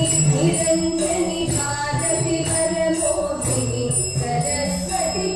निरंजनी भारती हर मोहिनी सरस्वती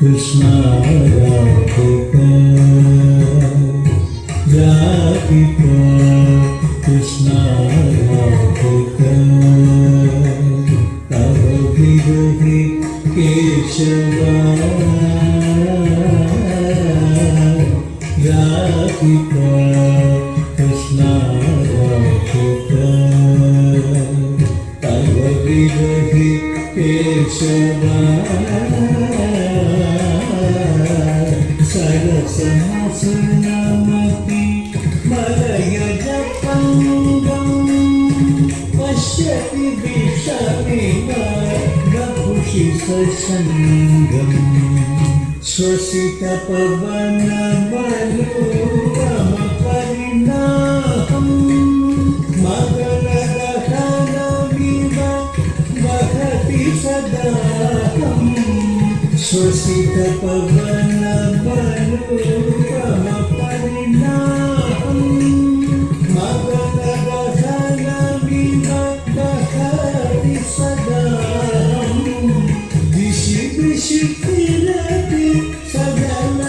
കൃഷ്ണ രാധിക കൃഷ്ണ രാധിക തവ വിരഹി കേശവ രാധിക കൃഷ്ണ രാധിക തവ വിരഹി കേശവ सरसमसुनमति मलयजपङ्गं पश्यति विषमिव वपुषि ससङ्गं श्वसितपवनमनोरमपरिणाहं मगरदहनमिव वहति सदाहं श्वसितपवनमनोरमपरिणाहं मगरदहनमिव वहति सदाहं दिशि दिशि किरति सकलकणजालं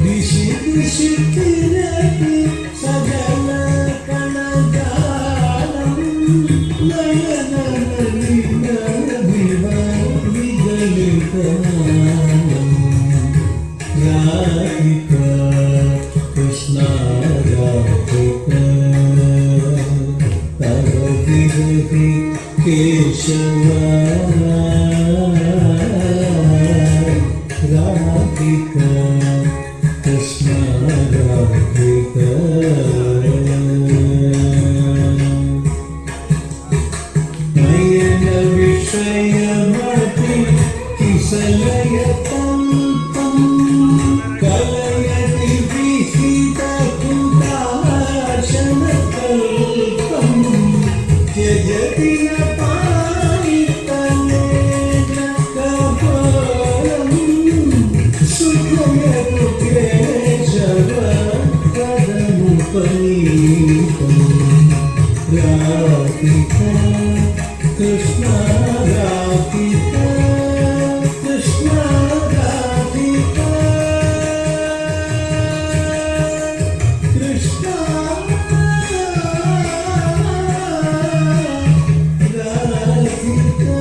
दिशि दिशि किरति सकलकणजालं राधिका कृष्ण राधिका तव विरहि केशव राधिका कृष्ण राधिका नयन विषयमपि किसलयतं कलयति विहितकुदाशनकल्पं त्यजति न पाणितनेन कपालं सुखयतु केशव पदमुपनीतं राधिका कृष्ण राधिका कृष्ण राधिका कृष्ण राधिका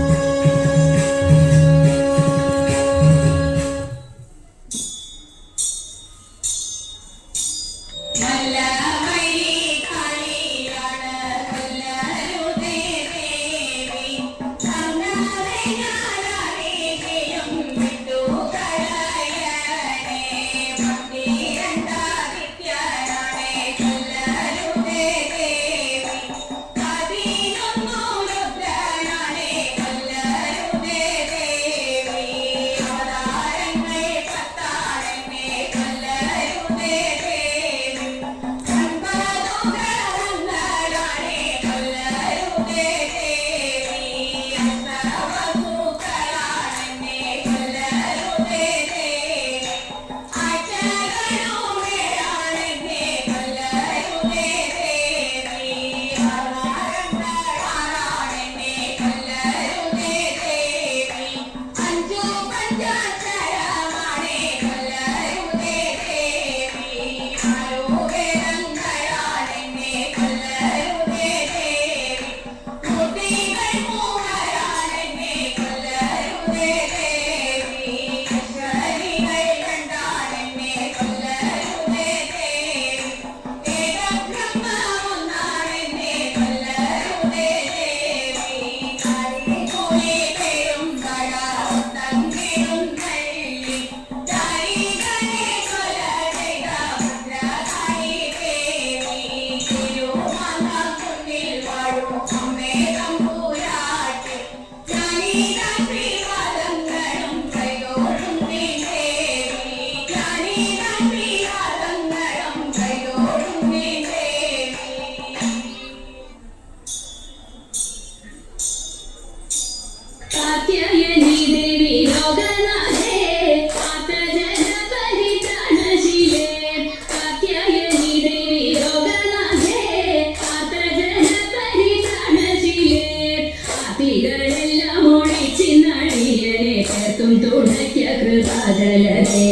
ികളെല്ലാം ഒഴിച്ചിന്ന അളിയനെ പേർത്തും തുണയ്ക്ക കൃപാജലധേ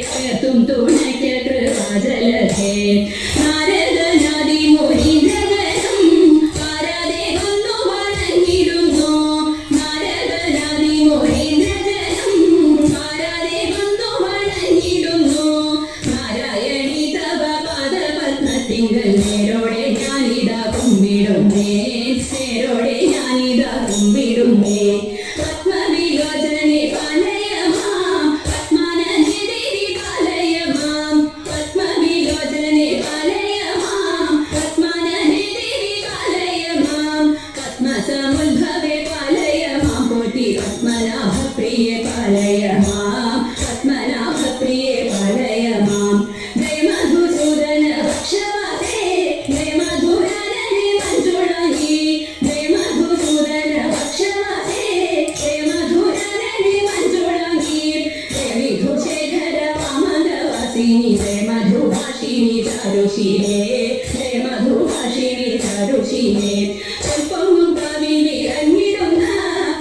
പേർത്തും തുണയ്ക്ക കൃപാജലധേ നാരദനാദി മുനീന്ദ്രഗണം പാരാതെ വന്നു വണങ്ങിടുന്നു നാരദനാദി മുനീന്ദ്രഗണം പാരാതെ വന്നു വണങ്ങിടുന്നു നാരായണി തവ പാദപത്മത്തിങ്കൽ നേരോടെ ഞാനിതാ കുമ്പിടുന്നേ നേരോടെ ഞാനിതാ കുമ്പിടുന്നേ പത്മവിലോചനെ പാലയമാം പത്മാനന്ദദേവി പാലയമാം പത്മവിലോചനെ പാലയമാം പത്മാനന്ദദേവി പാലയമാം പത്മസമുദ്ഭവേ പാലയമാം പോറ്റി പത്മനാഭപ്രിയേ പാലയമാം പത്മനാഭപ്രിയേ പാലയമാം ജയ മധുസൂദന ഭക്ഷവാദേ ജയ മധുരാനനെ മഞ്ജുളായി ജയ മധുസൂദന ഭക്ഷവാദേ ജയ മധുരാനനെ മഞ്ജുളായി ജയ വിധുശേഖര വാമനവാസിനി ജയ മധുഭാഷിണി ചാരുശീലേ ജയ മധുഭാഷിണി ചാരുശീലേ സ്വൽപ്പമു കവി നിറഞ്ഞിടുന്ന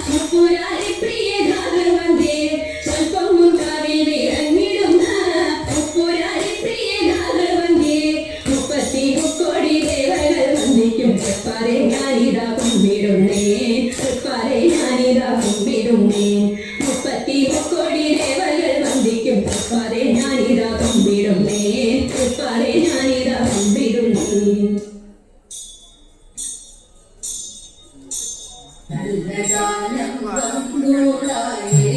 മുപ്പുരാരി പ്രിയ ഘാതവന്ദേ സ്വൽപ്പമു കവി നിറഞ്ഞിടുന്ന മുപ്പുരാരി പ്രിയ ഘാതവന്ദേ മുപ്പത്തി മുക്കോടി ദേവകൾ വന്ദിക്കും തൃപ്പാരെ ഞാനിതാ കുമ്പിടുന്നേ തൃപ്പാരെ ഞാനിതാ കുമ്പിടുന്നേ മുപ്പത്തി മുക്കോടി ദേവകൾ വന്ദിക്കും തൃപ്പാരെ ഞാനിതാ കുമ്പിടുന്നേ തൃപ്പാരെ ഞാനിതാ കുമ്പിടുന്നേ നല്ല കാലം വന്നോളായേ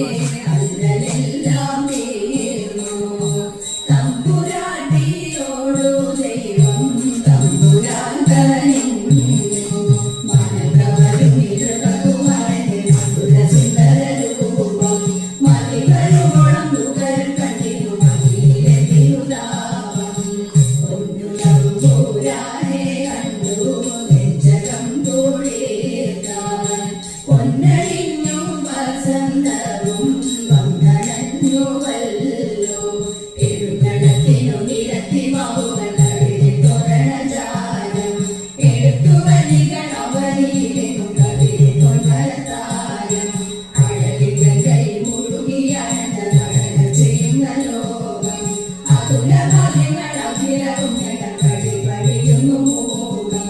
അല്ലലെല്ലാം തീർന്നു തമ്പുരാട്ടിയോടു ദൈവം തമ്പുരാൻ കനിഞ്ഞു മനക്കവരും ഇരകളുമാരുടെ മധുരസുന്ദര രൂപം മതികളുമോളം തുകൽ കണ്ടിരു മതിയിലെ തിരുതാപം പൊന്നു തമ്പുരാനെ കണ്ടു നെഞ്ചകം തോളിയേക്കാൻ പൊന്നണിഞ്ഞു വസന്തവും വന്നണഞ്ഞുവല്ലോ എഴുന്നള്ളത്തിനു നിരത്തി മാവുകൾ കഴുകി തോരണജാലം എടുത്തു വലികൾ അവരിലും കവിളി തൊണ്ടത്താരം അഴകിൽ കൈ മുഴുകിയാണെന്ന നടന ചെയ്യുന്ന ലോകം അതുല ഭാഗ്യങ്ങൾ അഖിലവും ഞങ്ങൾ കഴിവഴിയുന്നു മൂകം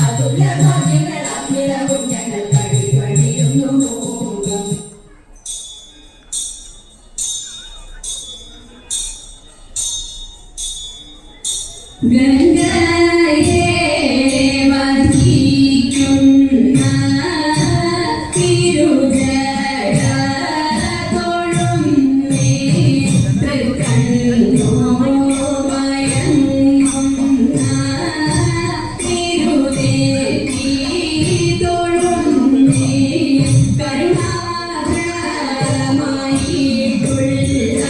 അതുല ഭാഗ്യങ്ങൾ അഖിലവും ഞങ്ങൾ കഴിവഴിയുന്നു മൂകം ഗംഗയെ വന്ദിക്കുന്ന തിരുജട തൊഴുന്നേ തൃക്കണ്ണോമയങ്ങുന്ന തിരുദേവി തൊഴുന്നേ കരുണാകരമായിട്ടുള്ള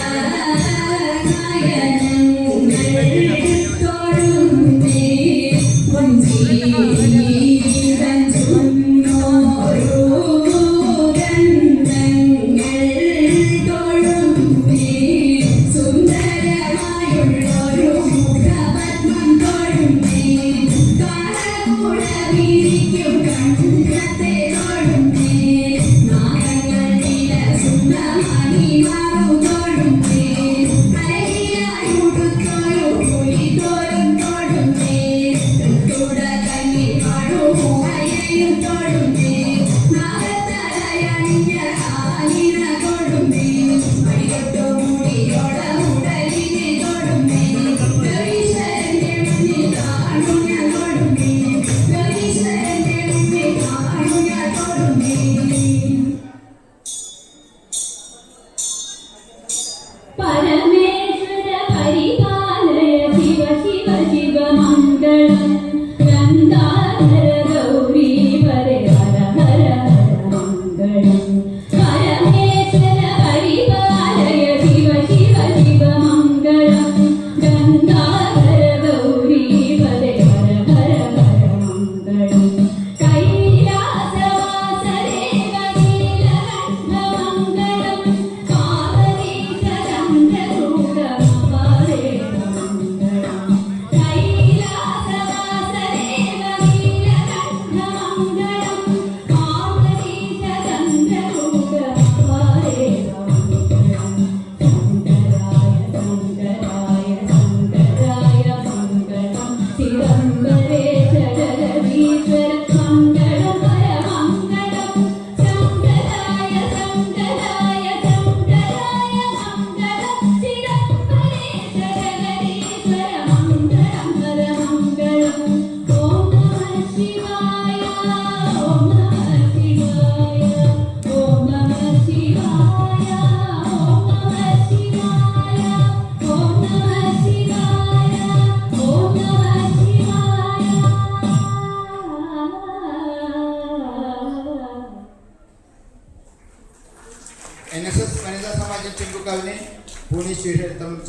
നയനങ്ങൾ തൊഴുന്നേ പൊൻജീവൻ ചുന്നോരു ഗന്ധങ്ങൾ തൊഴുന്നേ സുന്ദരമായുള്ളൊരു മുഖപത്മം തൊഴുന്നേ കാളകൂടവിരിക്കും കണ്ണത്തെ തൊഴുന്നേ നാഗങ്ങൾ വിലസുന്ന മണിമാറു തൊഴുന്നേ അരയിലായി ഉടുത്തൊരു പുലിത്തോരും തൊഴുന്നേ തൃത്തുട കണ്ണി പാടുമൂഹയും തൊഴുന്നേ നാഗത്തലയണിഞ്ഞ ആലിന തൊഴുന്നേ മണികൊട്ടു മുടിയോട ഉടലിനെ തൊഴുന്നേ ഗൗരീശ്വരന്റെ മുന്നിൽ കാണുന്ന തൊഴുന്നേ ഗൗരീശ്വരന്റെ മുന്നിൽ കാണുന്ന തൊഴുന്നേ പരമേശ്വര പരിപാലയ ശിവ ശിവ ശിവ മംഗളം ഗംഗാധര ഗൗരീ വരെ ഹര ഹര ഹര മംഗളം പരമേശ്വര പരിപാലയ ശിവ ശിവ ശിവ മംഗളം ഗംഗാധര ഗൗരീ വരെ ഹര ഹര ഹര മംഗളം കൈലാസവാസദേവ നീലകണ്ഠ മംഗളം പാർവതീശ ചന്ദ്രസൂര്യ NSS വനിതാ സമാജം ചെമ്പുക്കാവിനെ ഭുവനേശ്വരി ചേർത്തുകൊണ്ട്